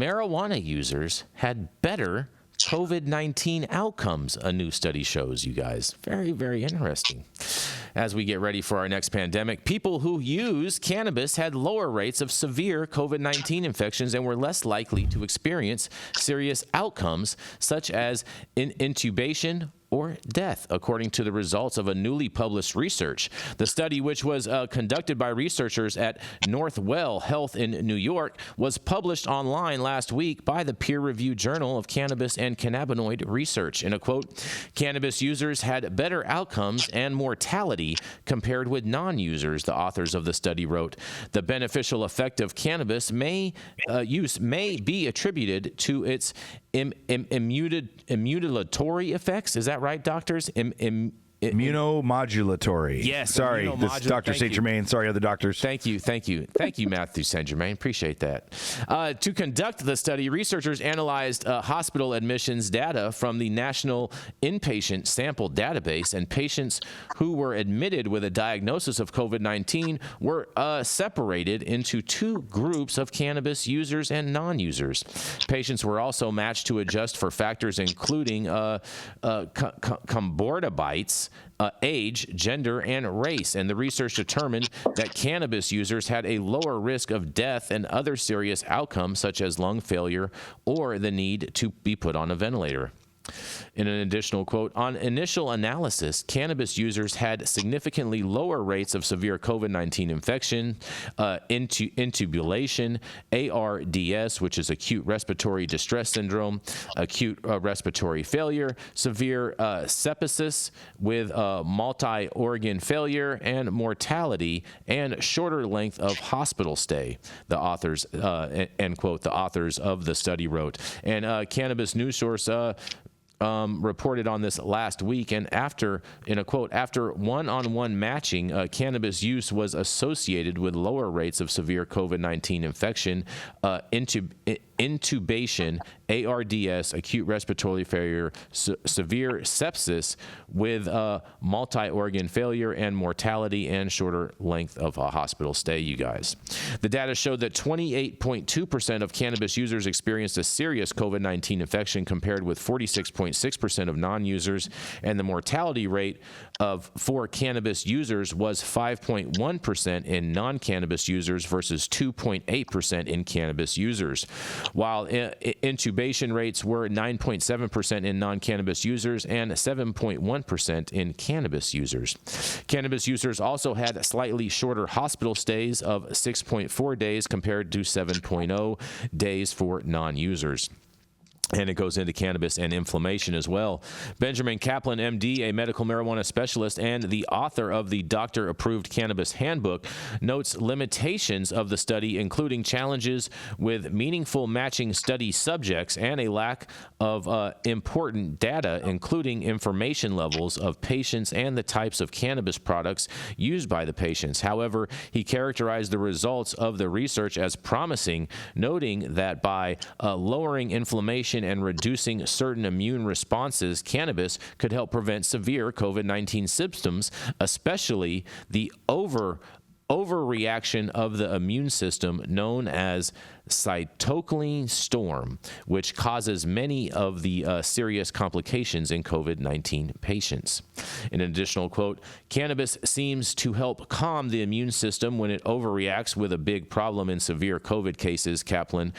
marijuana users had better COVID-19 outcomes, a new study shows, you guys. Very, very interesting. As we get ready for our next pandemic, people who use cannabis had lower rates of severe COVID-19 infections and were less likely to experience serious outcomes, such as intubation or death, according to the results of a newly published research. The study, which was conducted by researchers at Northwell Health in New York, was published online last week by the peer-reviewed Journal of Cannabis and Cannabinoid Research. In a quote, cannabis users had better outcomes and mortality compared with non-users, the authors of the study wrote. The beneficial effect of cannabis use may be attributed to its immunulatory effects. Is that right, doctors? Immunomodulatory. Yes. Sorry, this is Dr. St. Germain. Sorry, other doctors. Thank you, Mathieu St. Germain. Appreciate that. To conduct the study, researchers analyzed hospital admissions data from the National Inpatient Sample Database, and patients who were admitted with a diagnosis of COVID-19 were separated into two groups of cannabis users and non-users. Patients were also matched to adjust for factors including comorbidities, age, gender, and race, and the research determined that cannabis users had a lower risk of death and other serious outcomes such as lung failure or the need to be put on a ventilator. In an additional quote, on initial analysis, cannabis users had significantly lower rates of severe COVID-19 infection, intubulation, ARDS, which is acute respiratory distress syndrome, acute respiratory failure, severe sepsis with multi-organ failure, and mortality, and shorter length of hospital stay, the authors, end quote, the authors of the study wrote. And Cannabis News Source reported on this last week, and after one-on-one matching, cannabis use was associated with lower rates of severe COVID-19 infection, intubation, ARDS, acute respiratory failure, severe sepsis with multi-organ failure, and mortality and shorter length of a hospital stay, you guys. The data showed that 28.2% of cannabis users experienced a serious COVID-19 infection compared with 46.6% of non-users, and the mortality rate for cannabis users was 5.1% in non-cannabis users versus 2.8% in cannabis users, while intubation rates were 9.7% in non-cannabis users and 7.1% in cannabis users. Cannabis users also had slightly shorter hospital stays of 6.4 days compared to 7.0 days for non-users. And it goes into cannabis and inflammation as well. Benjamin Kaplan, MD, a medical marijuana specialist and the author of the doctor-approved cannabis handbook, notes limitations of the study, including challenges with meaningful matching study subjects and a lack of important data, including information levels of patients and the types of cannabis products used by the patients. However, he characterized the results of the research as promising, noting that by lowering inflammation and reducing certain immune responses, cannabis could help prevent severe COVID-19 symptoms, especially the overreaction of the immune system known as cytokine storm, which causes many of the serious complications in COVID-19 patients. In an additional quote, cannabis seems to help calm the immune system when it overreacts with a big problem in severe COVID cases, Kaplan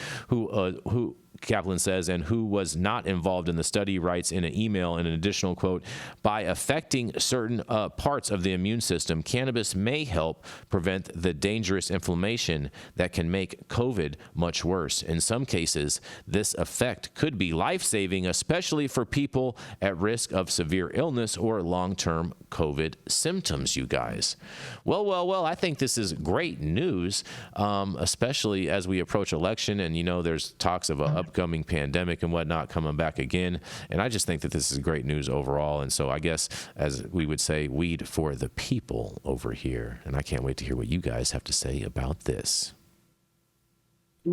says, and who was not involved in the study, writes in an email in an additional quote, by affecting certain parts of the immune system, cannabis may help prevent the dangerous inflammation that can make COVID much worse. In some cases, this effect could be life-saving, especially for people at risk of severe illness or long-term COVID symptoms, you guys. Well, I think this is great news, especially as we approach election, and, you know, there's talks of an upcoming pandemic and whatnot coming back again, and I just think that this is great news overall, and so I guess, as we would say, weed for the people over here, and I can't wait to hear what you guys have to say about this.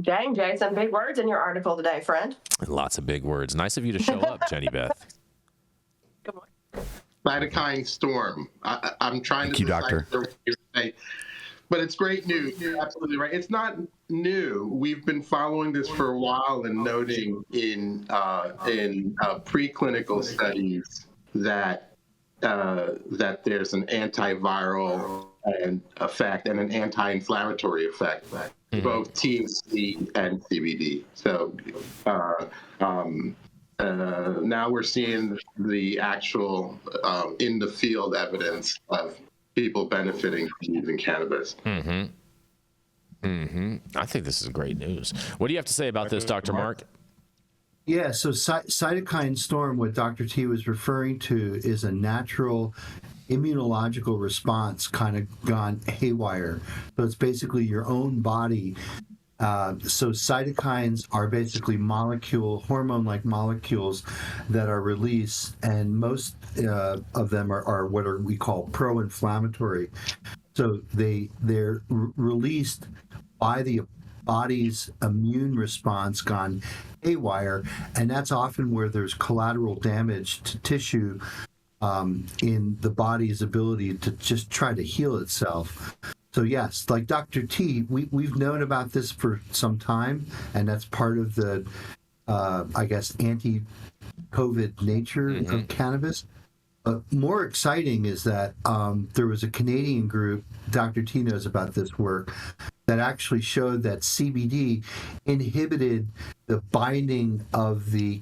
Dang, Jason, big words in your article today, friend. Lots of big words. Nice of you to show up, Jenny Beth. Good morning. Cytokine storm. I'm trying Thank to you, doctor. say But it's great news. You're absolutely right. It's not new. We've been following this for a while and noting in preclinical studies that that there's an antiviral and effect and an anti-inflammatory effect, both THC and CBD. So now we're seeing the actual in the field evidence of people benefiting from using cannabis. I think this is great news. What do you have to say about this, Dr. Mark? Yeah, so cytokine storm, what Dr. T was referring to, is a natural immunological response kind of gone haywire. So it's basically your own body. So cytokines are basically hormone-like molecules that are released, and most of them are what we call pro-inflammatory. So they're released by the body's immune response gone haywire, and that's often where there's collateral damage to tissue in the body's ability to just try to heal itself. So yes, like Dr. T, we've known about this for some time, and that's part of the, I guess, anti-COVID nature of cannabis. More exciting is that there was a Canadian group, Dr. T knows about this work, that actually showed that CBD inhibited the binding of the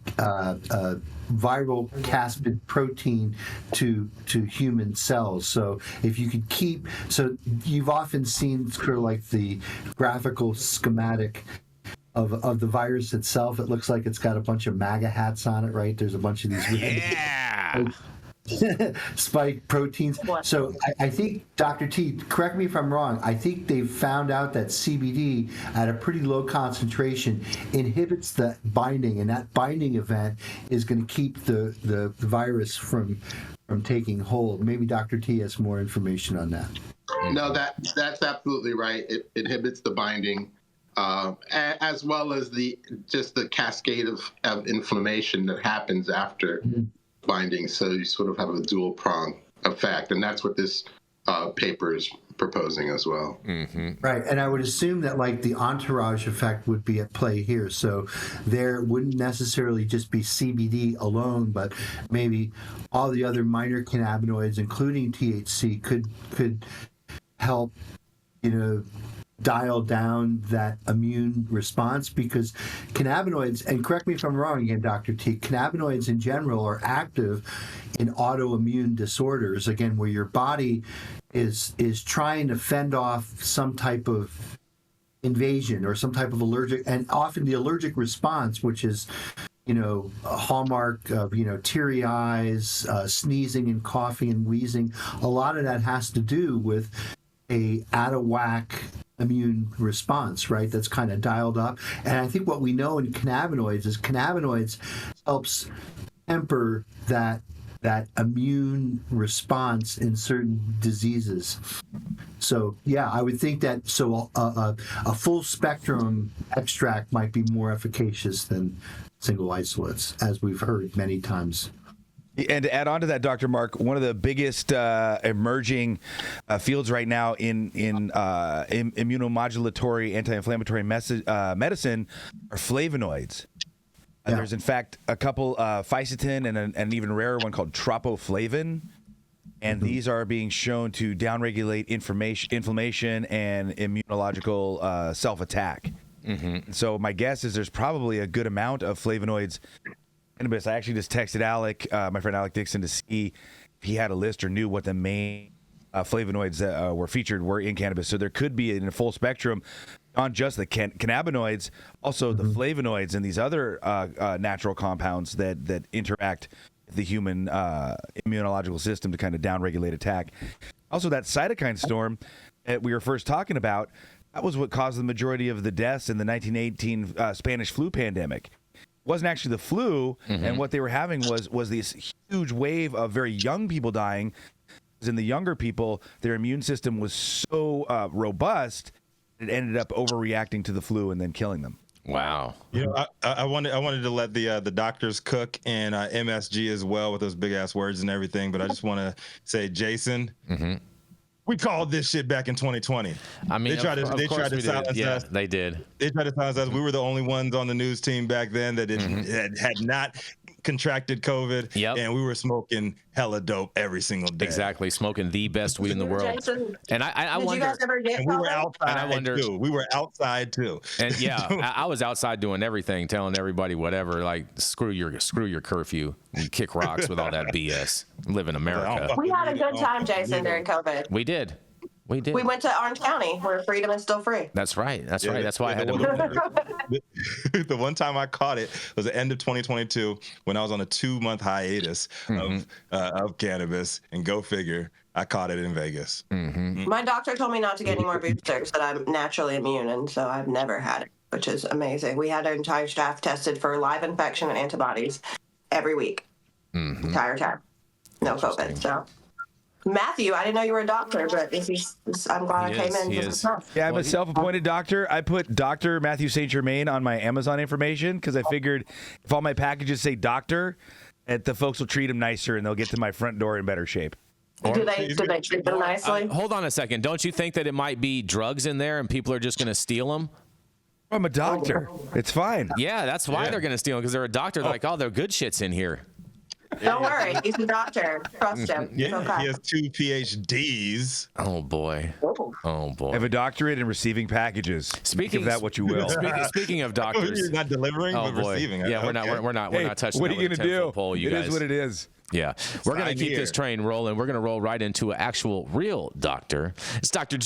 viral capsid protein to human cells. So if you could you've often seen sort of like the graphical schematic of the virus itself. It looks like it's got a bunch of MAGA hats on it, right? There's a bunch of these spike proteins. So I think, Dr. T, correct me if I'm wrong, I think they've found out that CBD at a pretty low concentration inhibits the binding, and that binding event is going to keep the virus from taking hold. Maybe Dr. T has more information on that. No, that's absolutely right. It inhibits the binding, as well as the cascade of inflammation that happens after binding. So you sort of have a dual prong effect, and that's what this paper is proposing as well. Right, and I would assume that like the entourage effect would be at play here. So there wouldn't necessarily just be CBD alone, but maybe all the other minor cannabinoids, including THC, could help, dial down that immune response, because cannabinoids, and correct me if I'm wrong again, Dr. T, cannabinoids in general are active in autoimmune disorders, again, where your body is trying to fend off some type of invasion or some type of allergic, and often the allergic response, which is a hallmark of, teary eyes, sneezing and coughing and wheezing. A lot of that has to do with a out of whack immune response, right? That's kind of dialed up. And I think what we know in cannabinoids is cannabinoids helps temper that immune response in certain diseases. So yeah, I would think that a full spectrum extract might be more efficacious than single isolates, as we've heard many times. And to add on to that, Dr. Mark, one of the biggest emerging fields right now in immunomodulatory anti-inflammatory medicine are flavonoids. Yeah. There's, in fact, a couple, fisetin and an even rarer one called tropoflavin. And these are being shown to downregulate inflammation and immunological self-attack. So my guess is there's probably a good amount of flavonoids cannabis. I actually just texted Alec, my friend Alec Dixon, to see if he had a list or knew what the main flavonoids that were in cannabis. So there could be in a full spectrum on just the cannabinoids, also the flavonoids and these other natural compounds that interact with the human immunological system to kind of downregulate attack. Also, that cytokine storm that we were first talking about, that was what caused the majority of the deaths in the 1918 Spanish flu pandemic. Wasn't actually the flu, and what they were having was this huge wave of very young people dying. Because in the younger people, their immune system was so robust, it ended up overreacting to the flu and then killing them. Wow. I wanted to let the doctors cook and MSG as well with those big ass words and everything, but I just want to say, Jason, We called this shit back in 2020. I mean, they tried to silence Yeah, us. they did. They tried to silence us. We were the only ones on the news team back then that had not contracted COVID. Yep. And we were smoking hella dope every single day. Exactly, smoking the best weed in the world. Jason, And I did wonder. you guys ever get And we were COVID? outside And I wonder- too. We were outside too. And yeah, I was outside doing everything, telling everybody whatever, like screw your curfew, and kick rocks with all that BS. Live in America. We had a good time, Jason, during COVID. We did. We did. We went to Orange County, where freedom is still free. That's right. That's Yeah, right. That's why I yeah, had to the move there. The one time I caught it was the end of 2022 when I was on a 2-month hiatus of cannabis, and go figure, I caught it in Vegas. My doctor told me not to get any more boosters, that I'm naturally immune, and so I've never had it, which is amazing. We had our entire staff tested for live infection and antibodies every week, entire time. No COVID. So, Matthew, I didn't know you were a doctor, but I'm glad I came in. He just is. to talk. Yeah, I'm a self-appointed doctor. I put Dr. Mathieu St. Germain on my Amazon information because I figured if all my packages say doctor, that the folks will treat them nicer and they'll get to my front door in better shape. Do they treat them nicely? Hold on a second. Don't you think that it might be drugs in there and people are just going to steal them? I'm a doctor. It's fine. Yeah, that's why they're going to steal them, because they're a doctor. They're like, oh, they're good shits in here. Don't worry, he's a doctor. Trust him. It's Yeah, okay. he has 2 PhDs. Oh boy. Oh boy. I have a doctorate in receiving packages. Think of that what you will. Speaking of doctors. You're not delivering, Oh but boy. receiving. Yeah, we're Okay. not Hey, touching what that are you with a going to 10-foot do? pole, you It guys. is what it is. Yeah. We're going to Sign keep here. this train rolling. We're going to roll right into an actual real doctor. It's Dr.